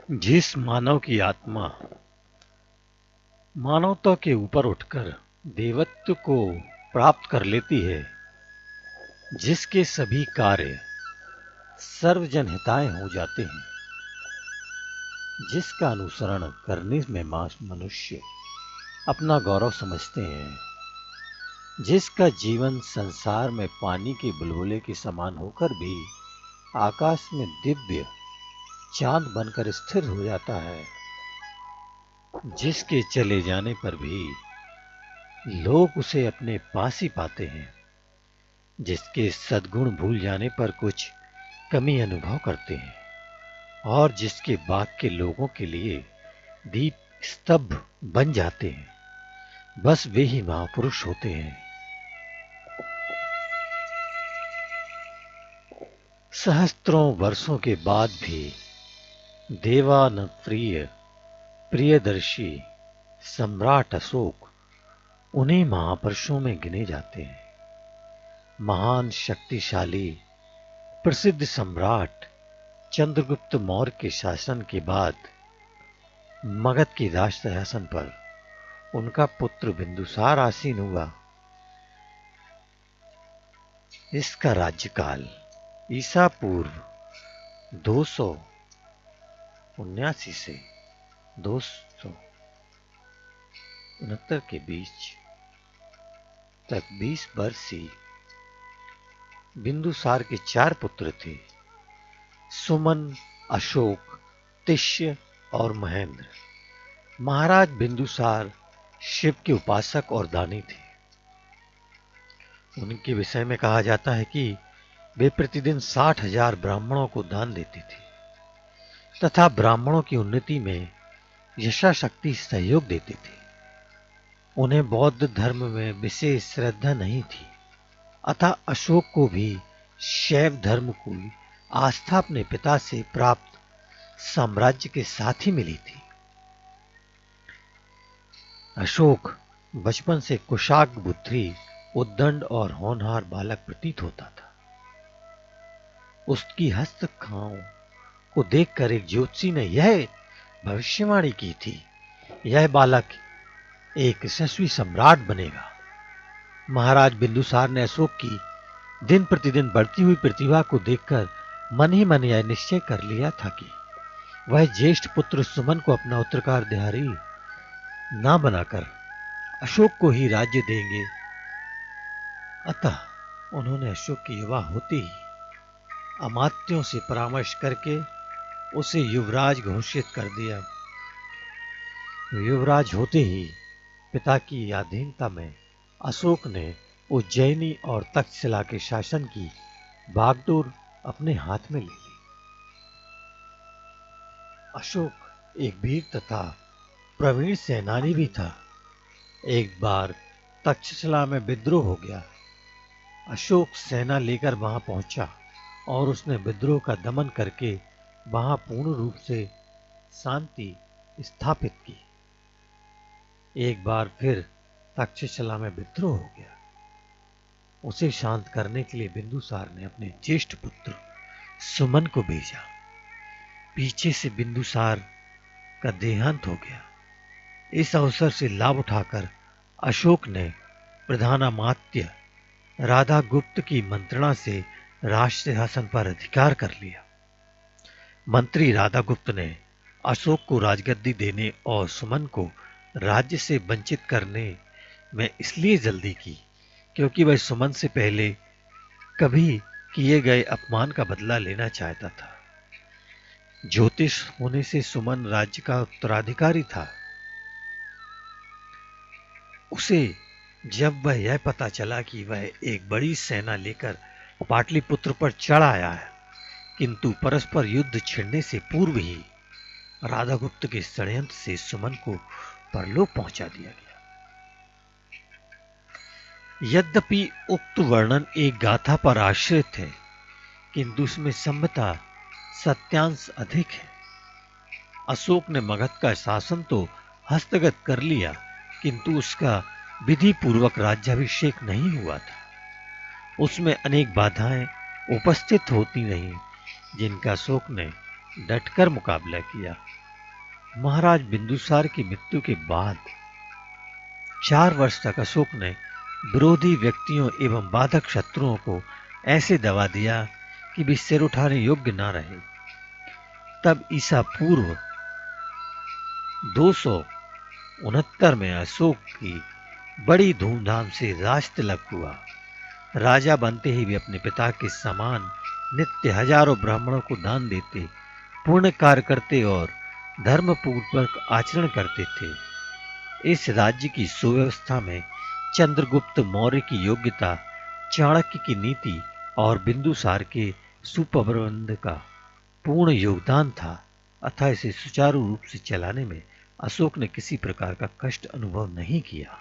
जिस मानव की आत्मा मानवता के ऊपर उठकर देवत्व को प्राप्त कर लेती है, जिसके सभी कार्य सर्वजन हिताय हो जाते हैं, जिसका अनुसरण करने में मनुष्य अपना गौरव समझते हैं, जिसका जीवन संसार में पानी के बुलबुले के समान होकर भी आकाश में दिव्य चांद बनकर स्थिर हो जाता है, जिसके चले जाने पर भी लोग उसे अपने पास ही पाते हैं, जिसके सद्गुण भूल जाने पर कुछ कमी अनुभव करते हैं और जिसके बाग के लोगों के लिए दीप स्तंभ बन जाते हैं, बस वे ही महापुरुष होते हैं। सहस्त्रों वर्षों के बाद भी देवान प्रियदर्शी सम्राट अशोक उन्हीं महापुरुषों में गिने जाते हैं। महान शक्तिशाली प्रसिद्ध सम्राट चंद्रगुप्त मौर्य के शासन के बाद मगध के राज सिंहासन पर उनका पुत्र बिंदुसार आसीन हुआ। इसका राज्यकाल ईसा पूर्व 279 से 269 के बीच तक 20 वर्ष ही। बिंदुसार के 4 पुत्र थे, सुमन, अशोक, तिष्य और महेंद्र। महाराज बिंदुसार शिव के उपासक और दानी थे। उनके विषय में कहा जाता है कि वे प्रतिदिन 60,000 ब्राह्मणों को दान देते थे तथा ब्राह्मणों की उन्नति में यथाशक्ति सहयोग देते थे। उन्हें बौद्ध धर्म में विशेष श्रद्धा नहीं थी, अतः अशोक को भी शैव धर्म की आस्था अपने पिता से प्राप्त साम्राज्य के साथ ही मिली थी। अशोक बचपन से कुशाग्र बुद्धि, उद्दंड और होनहार बालक प्रतीत होता था। उसकी हस्तकलाओं को देखकर एक ज्योतिषी ने यह भविष्यवाणी की थी, यह बालक एक यशस्वी सम्राट बनेगा। महाराज बिंदुसार ने अशोक की दिन प्रतिदिन बढ़ती हुई प्रतिभा को देखकर मन ही मन यह निश्चय कर लिया था कि वह ज्येष्ठ पुत्र सुमन को अपना उत्तराधिकारी ना बनाकर अशोक को ही राज्य देंगे। अतः उन्होंने अशोक के युवा होते ही अमात्यों से परामर्श करके उसे युवराज घोषित कर दिया। युवराज होते ही पिता की अधीनता में अशोक ने उज्जैनी और तक्षशिला के शासन की बागडोर अपने हाथ में ले ली। अशोक एक वीर तथा प्रवीण सेनानी भी था। एक बार तक्षशिला में विद्रोह हो गया। अशोक सेना लेकर वहां पहुंचा और उसने विद्रोह का दमन करके वहां पूर्ण रूप से शांति स्थापित की। एक बार फिर तक्षशिला में विद्रोह हो गया। उसे शांत करने के लिए बिंदुसार ने अपने ज्येष्ठ पुत्र सुमन को भेजा। पीछे से बिंदुसार का देहांत हो गया। इस अवसर से लाभ उठाकर अशोक ने प्रधानामात्य राधा गुप्त की मंत्रणा से राज सिंहासन पर अधिकार कर लिया। मंत्री राधा गुप्त ने अशोक को राजगद्दी देने और सुमन को राज्य से वंचित करने में इसलिए जल्दी की क्योंकि वह सुमन से पहले कभी किए गए अपमान का बदला लेना चाहता था। ज्योतिष होने से सुमन राज्य का उत्तराधिकारी था। उसे जब वह यह पता चला कि वह एक बड़ी सेना लेकर पाटलिपुत्र पर चढ़ आया है, किंतु परस्पर युद्ध छिड़ने से पूर्व ही राधागुप्त के षड्यंत्र से सुमन को परलोक पहुंचा दिया गया। यद्यपि उक्त वर्णन एक गाथा पर आश्रित है, किंतु उसमें संभवतः सत्यांश अधिक है। अशोक ने मगध का शासन तो हस्तगत कर लिया, किंतु उसका विधि पूर्वक राज्याभिषेक नहीं हुआ था। उसमें अनेक बाधाएं उपस्थित होती रहीं, जिनका अशोक ने डटकर मुकाबला किया। महाराज बिंदुसार की मृत्यु के बाद 4 वर्ष तक अशोक ने विरोधी व्यक्तियों एवं बाधक शत्रुओं को ऐसे दबा दिया कि वे सिर उठाने योग्य न रहे। तब ईसा पूर्व 269 में अशोक की बड़ी धूमधाम से राज तिलक हुआ। राजा बनते ही वे अपने पिता के समान नित्य हजारों ब्राह्मणों को दान देते, पुण्य कार्य करते और धर्मपूर्वक आचरण करते थे। इस राज्य की सुव्यवस्था में चंद्रगुप्त मौर्य की योग्यता, चाणक्य की नीति और बिंदुसार के सुप्रबंध का पूर्ण योगदान था। अतः इसे सुचारू रूप से चलाने में अशोक ने किसी प्रकार का कष्ट अनुभव नहीं किया।